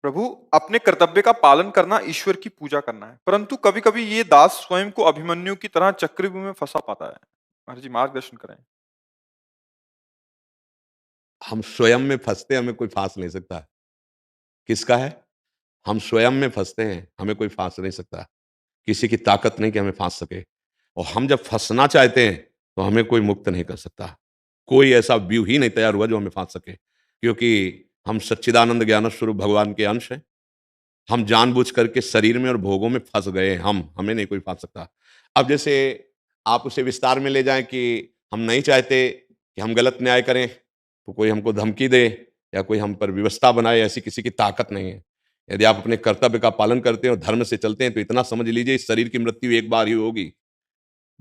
प्रभु, अपने कर्तव्य का पालन करना ईश्वर की पूजा करना है, परंतु कभी-कभी ये दास स्वयं को अभिमन्यु की तरह चक्रव्यूह में फंसा पाता है। महाराज जी मार्गदर्शन करें। हम स्वयं में फँसते हैं, हमें कोई फाँस नहीं सकता। किसका है? हम स्वयं में फँसते हैं, हमें कोई फाँस नहीं सकता। किसी की ताकत नहीं कि हमें फाँस सके और हम जब फँसना चाहते हैं, तो हमें कोई मुक्त नहीं कर सकता। कोई ऐसा व्यूह ही नहीं तैयार हुआ जो हमें फाँस सके, क्योंकि हम सच्चिदानंद ज्ञान स्वरूप भगवान के अंश हैं। हम जानबूझ करके शरीर में और भोगों में फँस गए हैं हमें नहीं कोई फाँस सकता। अब जैसे आप उसे विस्तार में ले जाएँ कि हम नहीं चाहते कि हम गलत न्याय करें, तो कोई हमको धमकी दे या कोई हम पर व्यवस्था बनाए, ऐसी किसी की ताकत नहीं है। यदि आप अपने कर्तव्य का पालन करते हैं और धर्म से चलते हैं, तो इतना समझ लीजिए इस शरीर की मृत्यु एक बार ही होगी,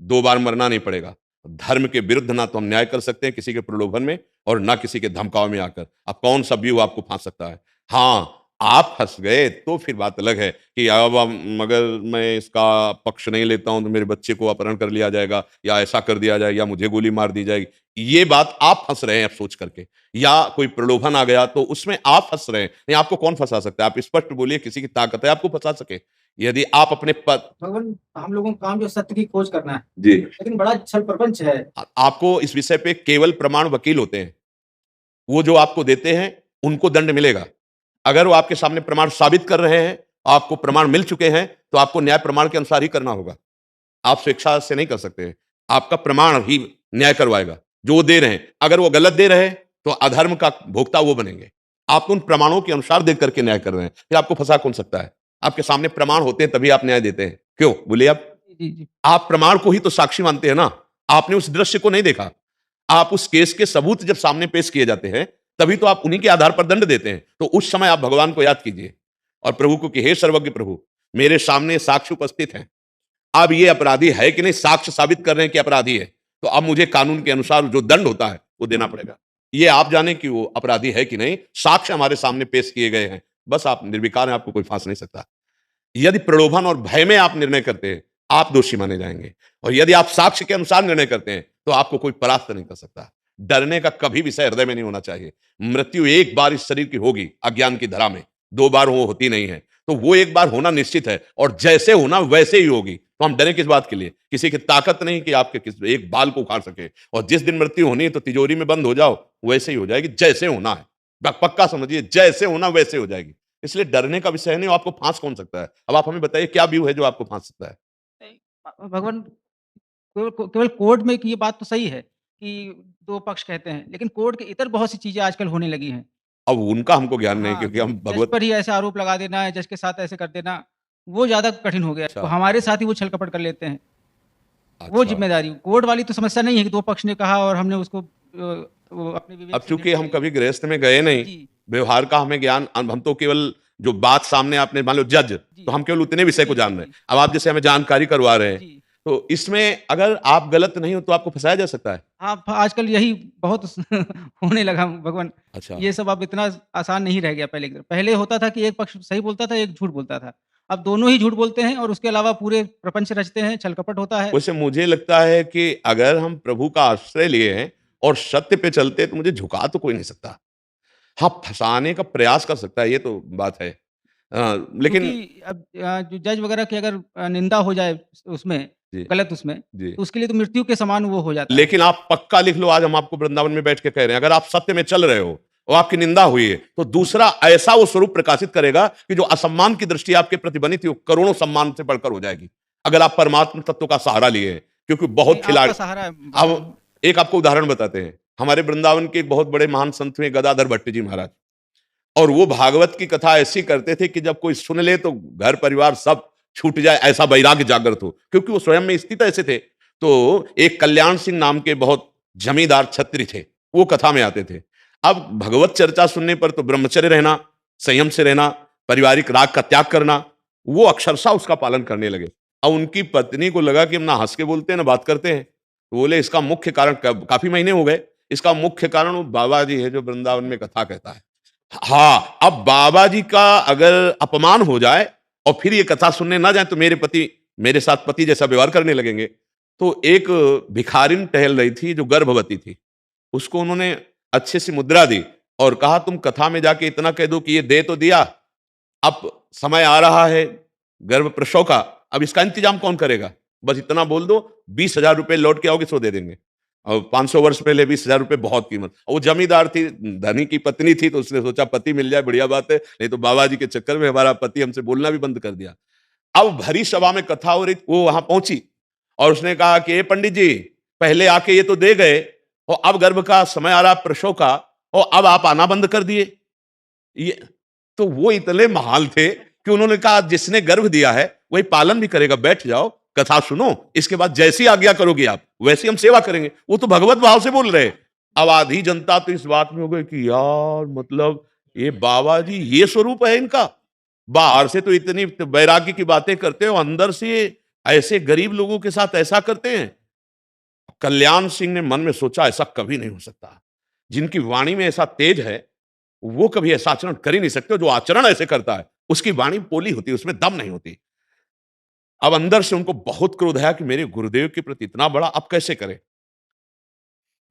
2 बार मरना नहीं पड़ेगा। धर्म के विरुद्ध ना तो हम न्याय कर सकते हैं किसी के प्रलोभन में और ना किसी के धमकाव में आकर। अब कौन-सा व्यूह आपको फाँस सकता है? हाँ, आप फँस गए तो फिर बात अलग है कि अब अगर मैं इसका पक्ष नहीं लेता हूँ तो मेरे बच्चे को अपहरण कर लिया जाएगा या ऐसा कर दिया जाएगा या मुझे गोली मार दी जाएगी। ये बात आप फँस रहे हैं अब सोच करके या कोई प्रलोभन आ गया तो उसमें आप फँस रहे हैं। नहीं, आपको कौन फँसा सकता है? आप स्पष्ट बोलिए किसी की ताकत है आपको फँसा सके? यदि आप अपने पद भगवान, हम लोगों का काम जो सत्य की खोज करना है, जी। लेकिन बड़ा छल प्रपंच है। आपको इस विषय पे केवल प्रमाण वकील होते हैं। वो जो आपको देते हैं, उनको दंड मिलेगा। अगर वो आपके सामने प्रमाण साबित कर रहे हैं, आपको प्रमाण मिल चुके हैं, तो आपको न्याय प्रमाण के अनुसार ही करना होगा। आप स्वेच्छा से नहीं कर सकते। आपका प्रमाण ही न्याय करवाएगा, जो वो दे रहे हैं। अगर वो गलत दे रहे हैं, तो अधर्म का भोक्ता वो बनेंगे। आप उन प्रमाणों के अनुसार देख करके न्याय कर रहे हैं, फिर आपको फँसा कौन सकता है? आपके सामने प्रमाण होते हैं, तभी आप न्याय देते हैं। क्यों? बोलिए आप? जी, जी। आप प्रमाण को ही तो साक्षी मानते हैं ना। आपने उस दृश्य को नहीं देखा। आप उस केस के सबूत जब सामने पेश किए जाते हैं, तभी तो आप उन्हीं के आधार पर दंड देते हैं। तो उस समय आप भगवान को याद कीजिए और प्रभु को कि हे सर्वज्ञ प्रभु, मेरे सामने साक्ष्य उपस्थित हैं। अब ये अपराधी है कि नहीं, साक्ष्य साबित कर रहे हैं कि अपराधी है। तो अब मुझे कानून के अनुसार जो दंड होता है, वो देना पड़ेगा। ये आप जाने कि वो अपराधी है कि नहीं, साक्ष्य हमारे सामने पेश किए गए हैं। बस आप निर्विकार हैं, आपको कोई फाँस नहीं सकता। यदि प्रलोभन और भय में आप निर्णय करते हैं, आप दोषी माने जाएंगे और यदि आप साक्ष्य के अनुसार निर्णय करते हैं, तो आपको कोई परास्त नहीं कर सकता। डरने का कभी विषय हृदय में नहीं होना चाहिए। मृत्यु एक बार इस शरीर की होगी अज्ञान की धरा में, 2 बार वो होती नहीं है। तो वो एक बार होना निश्चित है और जैसे होना वैसे ही होगी। तो हम डरे किस बात के लिए? किसी की ताकत नहीं कि आपके किस एक बाल को उखाड़ सके और जिस दिन मृत्यु होनी है तो तिजोरी में बंद हो जाओ, वैसे ही हो जाएगी जैसे होना है। पक्का समझिए, जैसे होना वैसे हो जाएगी। इसलिए डरने का विषय नहीं, आपको फांस कौन सकता है? अब आप हमें बताइए क्या व्यू है जो आपको फांस सकता है? नहीं, भगवान, केवल कोर्ट में की ये बात तो सही है कि 2 पक्ष कहते हैं, लेकिन कोर्ट के इतर बहुत सी चीज़ें आजकल होने लगी हैं। अब उनका हमको ज्ञान नहीं हाँ, क्योंकि कि हम जज भगवत पर ही ऐसे आरोप लगा देना है, जज के साथ ऐसे कर देना, वो ज़्यादा कठिन हो गया है। अच्छा, तो हमारे साथ ही वो छल-कपट कर लेते हैं। वो अच्छा। ज़िम्मेदारी कोर्ट वाली तो समस्या नहीं है कि 2 पक्ष ने कहा और हमने उसको वो अपने अब विवेक से चूँकि निर्णय हम लिया। कभी गृहस्थ में गए नहीं, जी, व्यवहार का हमें ज्ञान हम तो केवल जो बात सामने आपने मान लो जज, जी। तो हम केवल उतने विषय को जी, जी, जान रहे हैं। जी। अब आप जैसे हमें जानकारी करवा रहे हैं, जी। तो इसमें अगर आप गलत नहीं हो तो आपको फँसाया जा सकता है? हाँ, आजकल यही बहुत होने लगा भगवान। अच्छा, ये सब अब इतना आसान नहीं रह गया पहले की तरह। पहले होता था कि एक पक्ष सही बोलता था, एक झूठ बोलता था। अब दोनों ही झूठ बोलते हैं और उसके अलावा पूरे प्रपंच रचते हैं, छल-कपट होता है। वैसे मुझे लगता है कि अगर हम प्रभु का आश्रय लिए हैं और सत्य पे चलते हैं तो मुझे झुका तो कोई नहीं सकता। हाँ, फँसाने का प्रयास कर सकता है, ये तो बात है। क्योंकि लेकिन अब जो जज वगैरह की अगर निंदा हो जाए उसमें, जी, गलत उसमें, जी। तो उसके लिए तो मृत्यु के समान वो हो जाता है। लेकिन आप पक्का लिख लो, आज हम आपको वृंदावन में बैठ के कह रहे हैं, अगर आप सत्य में चल रहे हो और आपकी निंदा हुई है, तो दूसरा ऐसा वो स्वरूप प्रकाशित करेगा कि जो असम्मान की दृष्टि आपके प्रति बनी थी, वो करोड़ों सम्मान से बढ़कर हो जाएगी। अगर आप परमात्म तत्व का सहारा लिए हैं, क्योंकि नहीं, बहुत खिलाड़ी आपका सहारा है अब भगवान। एक आपको उदाहरण बताते हैं। हमारे वृंदावन के एक बहुत बड़े महान संत हुए गदाधर भट्ट जी महाराज। और वो भागवत की कथा ऐसी करते थे कि जब कोई सुन ले तो घर परिवार सब छूट जाए, ऐसा वैराग्य जागृत हो, क्योंकि वो स्वयं में स्थित ऐसे थे। तो एक कल्याण सिंह नाम के बहुत जमींदार छत्री थे, वो कथा में आते थे। अब भगवत चर्चा सुनने पर तो ब्रह्मचर्य रहना, संयम से रहना, पारिवारिक राग का त्याग करना, वो अक्षरशः उसका पालन करने लगे। अब उनकी पत्नी को लगा कि हम ना हंस के बोलते हैं ना बात करते हैं, तो बोले इसका मुख्य कारण, काफी महीने हो गए, इसका मुख्य कारण वो बाबा जी है जो वृंदावन में कथा कहता है। हाँ, अब बाबा जी का अगर अपमान हो जाए और फिर ये कथा सुनने ना जाए तो मेरे साथ पति जैसा व्यवहार करने लगेंगे। तो एक भिखारिन टहल रही थी जो गर्भवती थी। उसको उन्होंने अच्छे से मुद्रा दी और कहा तुम कथा में जाके इतना कह दो कि ये दे तो दिया, अब समय आ रहा है गर्भ प्रसव का, अब इसका इंतजाम कौन करेगा? बस इतना बोल दो, 20,000 रुपए लौट के आओगे सो दे देंगे। और 500 वर्ष पहले 20,000 रुपए बहुत कीमत। वो जमींदार थी, धनी की पत्नी थी, तो उसने सोचा पति मिल जाए बढ़िया बात है, नहीं तो बाबा जी के चक्कर में हमारा पति हमसे बोलना भी बंद कर दिया। अब भरी सभा में कथा हो रही, वो वहां पहुंची और उसने कहा कि ए पंडित जी, पहले आके ये तो दे गए और अब गर्भ का समय आ रहा प्रसव का, और अब आप आना बंद कर दिए। ये तो वो इतने महान थे कि उन्होंने कहा जिसने गर्भ दिया है वही पालन भी करेगा, बैठ जाओ कथा सुनो, इसके बाद जैसी आज्ञा करोगे आप वैसी हम सेवा करेंगे। वो तो भगवत भाव से बोल रहे। अब आधी जनता तो इस बात में हो गई कि यार मतलब ये बाबा जी ये स्वरूप है इनका, बाहर से तो इतनी वैराग्य की बातें करते हो, अंदर से ऐसे गरीब लोगों के साथ ऐसा करते हैं। कल्याण सिंह ने मन में सोचा ऐसा कभी नहीं हो सकता, जिनकी वाणी में ऐसा तेज है वो कभी ऐसा आचरण कर ही नहीं सकते। जो आचरण ऐसे करता है उसकी वाणी पोली होती है, उसमें दम नहीं होती। अब अंदर से उनको बहुत क्रोध आया कि मेरे गुरुदेव के प्रति इतना बड़ा, अब कैसे करें?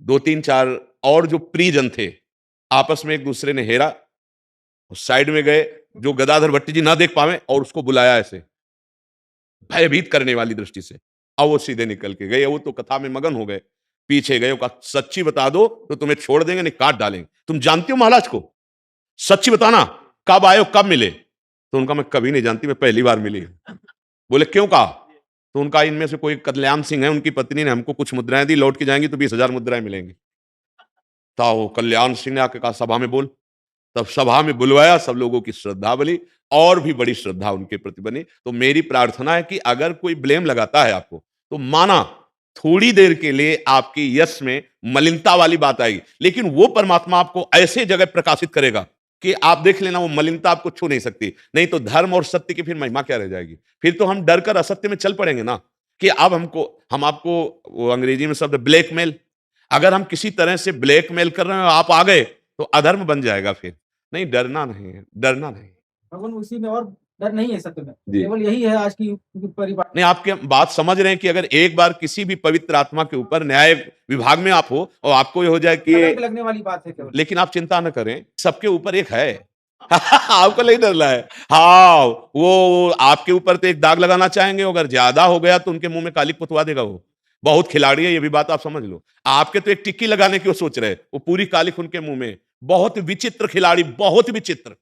2-3-4 और जो प्रियजन थे आपस में एक दूसरे ने हेरा, साइड में गए, जो गदाधर भट्टी जी ना देख पावे और उसको बुलाया ऐसे भयभीत करने वाली दृष्टि से। अब वो सीधे निकल के गए, वो तो कथा में मगन हो गए। पीछे गए, कहा सच्ची बता दो तो तुम्हें छोड़ देंगे नहीं काट डालेंगे। तुम जानती हो महाराज को? सच्ची बताना, कब आए हो कब मिले? तो उनका मैं कभी नहीं जानती, मैं पहली बार मिली। बोले क्यों कहा? तो उनका इनमें से कोई कल्याण सिंह है, उनकी पत्नी ने हमको कुछ मुद्राएं दी, लौट के जाएंगी तो 20,000 मुद्राएं मिलेंगी। तो कल्याण सिंह ने आके कहा सभा में बोल। तब सभा में बुलवाया, सब लोगों की श्रद्धा बनी और भी बड़ी श्रद्धा उनके प्रति बनी। तो मेरी प्रार्थना है कि अगर कोई ब्लेम लगाता है आपको तो माना थोड़ी देर के लिए आपकी यश में मलिनता वाली बात आएगी, लेकिन वो परमात्मा आपको ऐसे जगह प्रकाशित करेगा कि आप देख लेना वो मलिनता आपको छू नहीं सकती। नहीं तो धर्म और सत्य की फिर महिमा क्या रह जाएगी? फिर तो हम डर कर असत्य में चल पड़ेंगे ना, कि अब हम आपको, वो अंग्रेजी में शब्द ब्लैकमेल, अगर हम किसी तरह से ब्लैकमेल कर रहे हैं आप आ गए तो अधर्म बन जाएगा। फिर नहीं, डरना नहीं है, डरना नहीं। भगवान उसी में और डर नहीं है सत्य में, जी। केवल यही है आज की परिवार। नहीं, आपके बात समझ रहे हैं कि अगर एक बार किसी भी पवित्र आत्मा के ऊपर न्याय विभाग में आप हो और आपको ये हो जाए कि कलंक लगने वाली बात है केवल। लेकिन आप चिंता न करें, सबके ऊपर एक है। आपको नहीं डरना है। हाँ, वो आपके ऊपर तो एक दाग लगाना चाहेंगे, अगर ज्यादा हो गया तो उनके मुंह में कालिक पुतवा देगा। वो बहुत खिलाड़ी है, ये भी बात आप समझ लो। आपके तो एक टिक्की लगाने की वो सोच रहे, वो पूरी कालिक उनके मुंह में। बहुत विचित्र खिलाड़ी, बहुत विचित्र।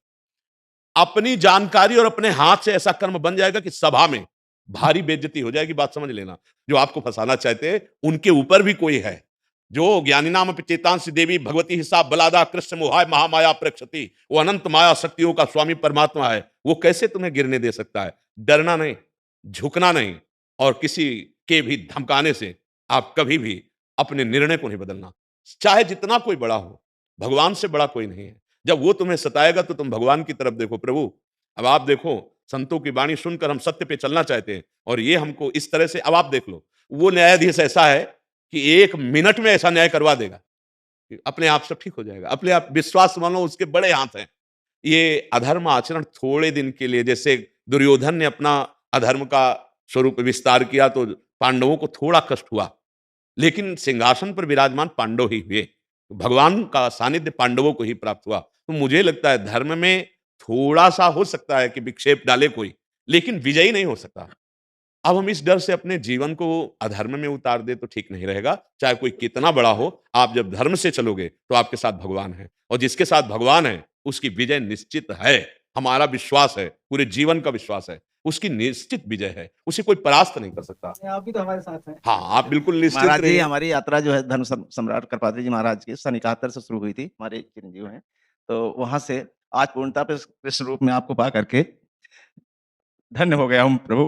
अपनी जानकारी और अपने हाथ से ऐसा कर्म बन जाएगा कि सभा में भारी बेइज्जती हो जाएगी। बात समझ लेना, जो आपको फंसाना चाहते हैं उनके ऊपर भी कोई है। जो ज्ञानी नाम चेतांश देवी भगवती हिसाब बलादा कृष्ण मोहाय महामाया प्रक्षति, वो अनंत माया शक्तियों का स्वामी परमात्मा है। वो कैसे तुम्हें गिरने दे सकता है? डरना नहीं, झुकना नहीं, और किसी के भी धमकाने से आप कभी भी अपने निर्णय को नहीं बदलना, चाहे जितना कोई बड़ा हो। भगवान से बड़ा कोई नहीं है। जब वो तुम्हें सताएगा तो तुम भगवान की तरफ देखो, प्रभु अब आप देखो, संतों की वाणी सुनकर हम सत्य पे चलना चाहते हैं और ये हमको इस तरह से, अब आप देख लो, वो न्यायाधीश ऐसा है कि 1 मिनट में ऐसा न्याय करवा देगा कि अपने आप सब ठीक हो जाएगा। अपने आप विश्वास मानो, उसके बड़े हाथ हैं। ये अधर्म आचरण थोड़े दिन के लिए, जैसे दुर्योधन ने अपना अधर्म का स्वरूप विस्तार किया तो पांडवों को थोड़ा कष्ट हुआ, लेकिन सिंहासन पर विराजमान पांडव ही हुए। भगवान का सानिध्य पांडवों को ही प्राप्त हुआ। तो मुझे लगता है धर्म में थोड़ा सा हो सकता है कि विक्षेप डाले कोई, लेकिन विजयी नहीं हो सकता। अब हम इस डर से अपने जीवन को अधर्म में उतार दे तो ठीक नहीं रहेगा। चाहे कोई कितना बड़ा हो, आप जब धर्म से चलोगे तो आपके साथ भगवान है, और जिसके साथ भगवान है उसकी विजय निश्चित है। हमारा विश्वास है, पूरे जीवन का विश्वास है, उसकी निश्चित विजय है, उसे कोई परास्त नहीं कर सकता। आप भी तो हमारे साथ हैं। हाँ, आप बिल्कुल निश्चित महाराज जी, रहिए। हमारी यात्रा जो है धर्म सम्राट कृपात्री जी महाराज की सन 71 से शुरू हुई थी, हमारे चिरंजीव हैं। तो वहां से आज पूर्णता पे कृष्ण रूप में आपको पा करके धन्य हो गया हूँ प्रभु।